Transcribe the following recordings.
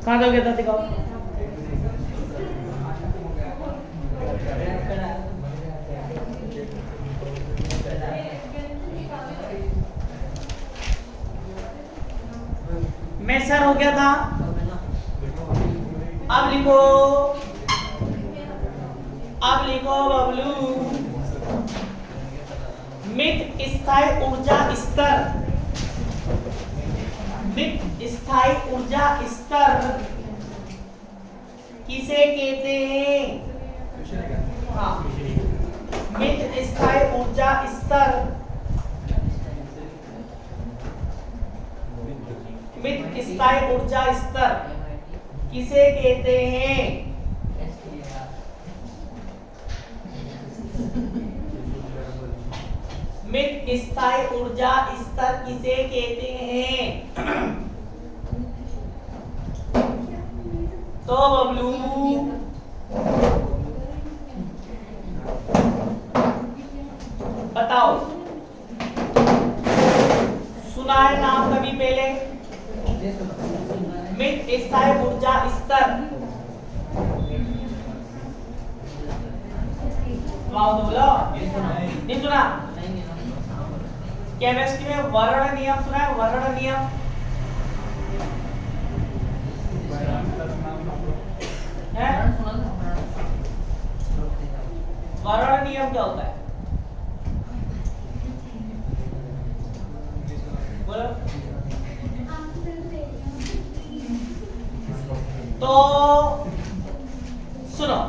कहाँ हो गया था, दिखाओ। मैसर हो गया था। अब लिखो बबलू, मित स्थायी ऊर्जा स्तर, मित स्थायी ऊर्जा स्तर किसे कहते हैं? हाँ, मित स्थायी ऊर्जा स्तर, मित स्थायी ऊर्जा स्तर किसे कहते हैं? मित स्थायी ऊर्जा स्तर किसे कहते हैं? तो बबलू बताओ, सुना है नाम कभी पहले? मित स्थायी ऊर्जा स्तर, बोलो, नहीं सुना? केमिस्ट्री में वर्ण नियम सुना है? वर्ण नियम है? वर्ण नियम क्या होता है? बोलो। तो सुनो,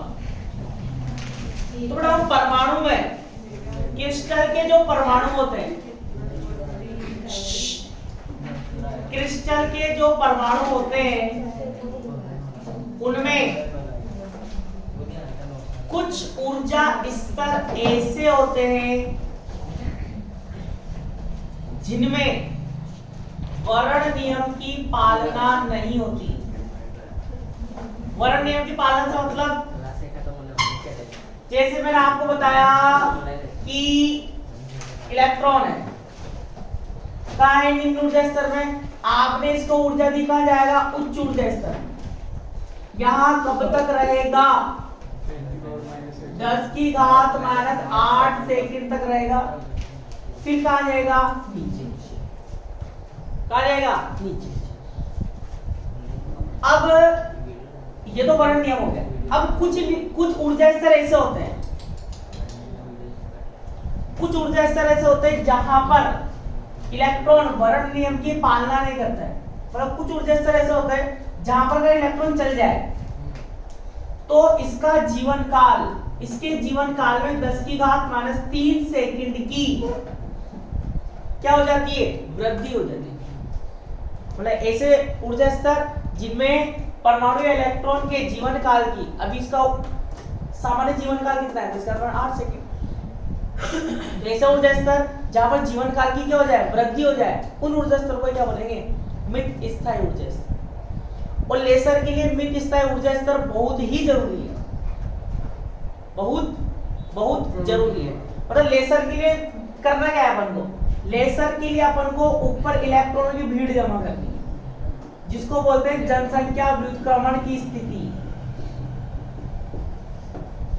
तो बेटा परमाणु में क्रिस्टल के जो परमाणु होते हैं, क्रिस्टल के जो परमाणु होते हैं उनमें कुछ ऊर्जा स्तर ऐसे होते हैं जिनमें वर्ण नियम की पालना नहीं होती। वर्ण नियम की पालना से मतलब, जैसे मैंने आपको बताया कि इलेक्ट्रॉन है, कहाँ है निम्न ऊर्जा स्तर में, आपने इसको ऊर्जा दी, कहाँ जाएगा? उच्च ऊर्जा स्तर। यहाँ कब तक रहेगा? 10 की घात -8 सेकंड तक रहेगा। फिर कहाँ जाएगा? नीचे। कहाँ जाएगा? नीचे। अब ये तो वर्ण नियम हो गया। अब कुछ ऊर्जा स्तर ऐसे होते हैं, कुछ ऊर्जा स्तर ऐसे होते हैं जहां पर इलेक्ट्रॉन वर्ण नियम की पालना नहीं करता है। मतलब कुछ ऊर्जा स्तर ऐसे होते हैं जहां पर अगर इलेक्ट्रॉन चल जाए तो इसका जीवन काल, इसके जीवन काल में 10 की घात -3 सेकंड की क्या हो जाती है? वृद्धि हो जाती है। मतलब ऐसे ऊर्जा स्तर जिनमें परमाणु या इलेक्ट्रॉन के जीवन काल की, अभी इसका सामान्य जीवन काल कितना है? इसका 8 सेकंड। ऐसा ऊर्जा स्तर जहां पर जीवन काल की क्या हो जाए? वृद्धि हो जाए, उन ऊर्जा स्तर को क्या बोलेंगे? मित स्थायी ऊर्जा स्तर। और लेसर के लिए मित स्थायी ऊर्जा स्तर बहुत ही जरूरी है, बहुत जरूरी है। मतलब लेसर के लिए करना क्या है अपन को? लेसर के लिए अपन को ऊपर इलेक्ट्रॉनों की भीड़ जमा करनी है, जिसको बोलते हैं जनसंख्या व्युत्क्रमण की स्थिति।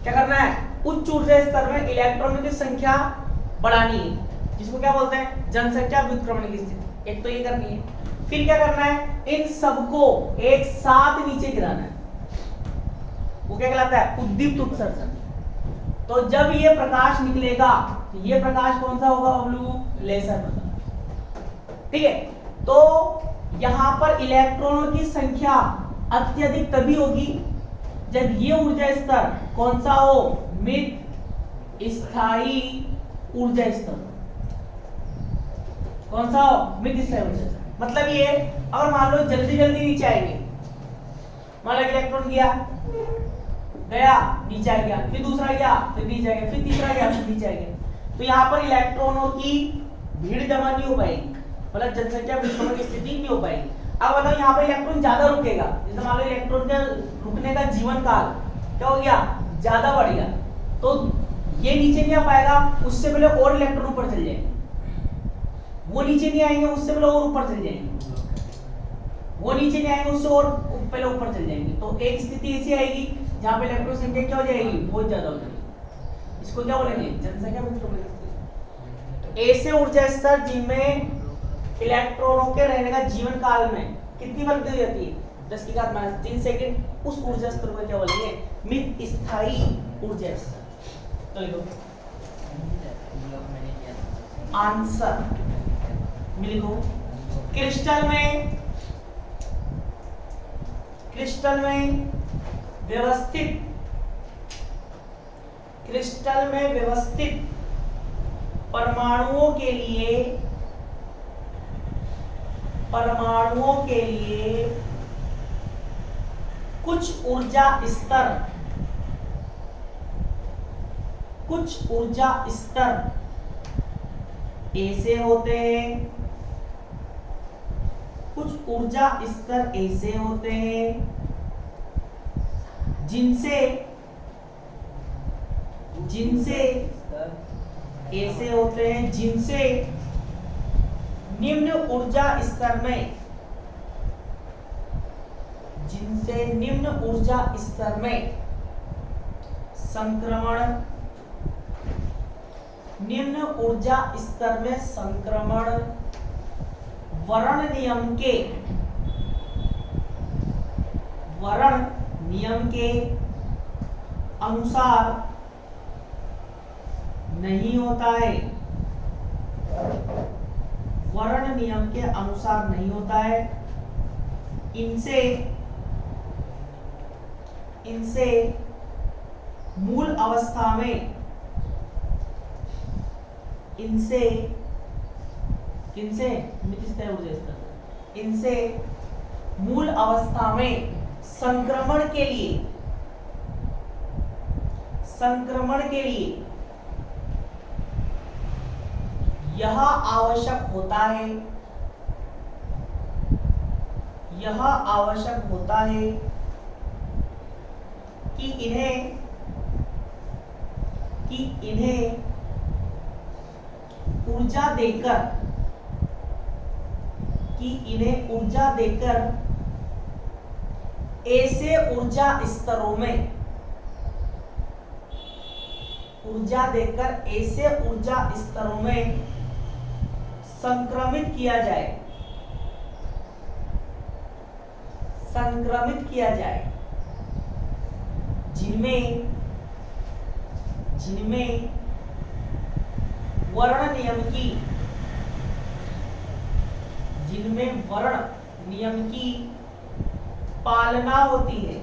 क्या करना है? उच्च ऊर्जा स्तर में इलेक्ट्रॉनों की संख्या बढ़ानी है, जिसको क्या बोलते हैं? जनसंख्या व्युत्क्रमण की स्थिति। एक तो ये करनी है। फिर क्या करना है? इन सबको एक साथ नीचे गिराना है। वो क्या कहलाता है? उद्दीप्त उत्सर्जन। तो जब ये प्रकाश निकलेगा, तो ये प्रकाश कौन सा होगा बबलू? लेसर प्रकाश। ठीक है। तो यहां पर इलेक्ट्रॉनों की संख्या अत्यधिक तभी होगी जब ये ऊर्जा स्तर कौन सा हो? मित स्थायी ऊर्जा स्तर। कौन सा हो? मित स्थायी ऊर्जा स्तर। मतलब ये अगर मान लो जल्दी नीचे आएंगे, मान लो इलेक्ट्रॉन गया नीचे आ गया, फिर दूसरा गया, फिर नीचे आ गया, फिर तीसरा गया, फिर नीचे आ गया, तो यहाँ पर इलेक्ट्रॉनों की भीड़ जमा नहीं हो पाएगी, मतलब जनसंख्या व्युत्क्रमण की स्थिति नहीं हो पाएगी। अब बताओ यहाँ पर इलेक्ट्रॉन ज्यादा रुकेगा, जैसे मान लो इलेक्ट्रॉन का रुकने का जीवन काल क्या हो गया? ज्यादा बढ़ गया, तो ये नीचे नहीं आ पाएगा, उससे पहले और इलेक्ट्रॉन ऊपर चल जाएंगे, वो नीचे नहीं आएंगे, उससे पहले और ऊपर चल जाएंगे। वो नीचे नहीं आएंगे, उससे और पहले ऊपर चल जाएंगे। तो एक स्थिति ऐसी आएगी जहां पे इलेक्ट्रॉन संख्या क्या हो जाएगी, बहुत ज्यादा हो जाएगी। इसको क्या बोलेंगे, जनसंख्या मित्र बोलेंगे। ऐसे ऊर्जा स्तर जिनमें इलेक्ट्रॉनों के रहने का जीवन काल में कितनी वृद्धि हो जाती है, 10⁻³ सेकंड, उस ऊर्जा स्तर को क्या बोलेंगे, मित स्थायी ऊर्जा स्तर। तो लिखो आंसर लिखो। क्रिस्टल में व्यवस्थित परमाणुओं के लिए कुछ ऊर्जा स्तर ऐसे होते हैं, कुछ ऊर्जा स्तर ऐसे होते हैं जिनसे निम्न ऊर्जा स्तर में संक्रमण वर्ण नियम के अनुसार नहीं होता है, वर्ण नियम के अनुसार नहीं होता है। इनसे मूल अवस्था में मूल अवस्था में संक्रमण के लिए यह आवश्यक होता है कि इन्हें ऊर्जा देकर ऐसे ऊर्जा स्तरों में संक्रमित किया जाए जिनमें वर्ण नियम की पालना होती है।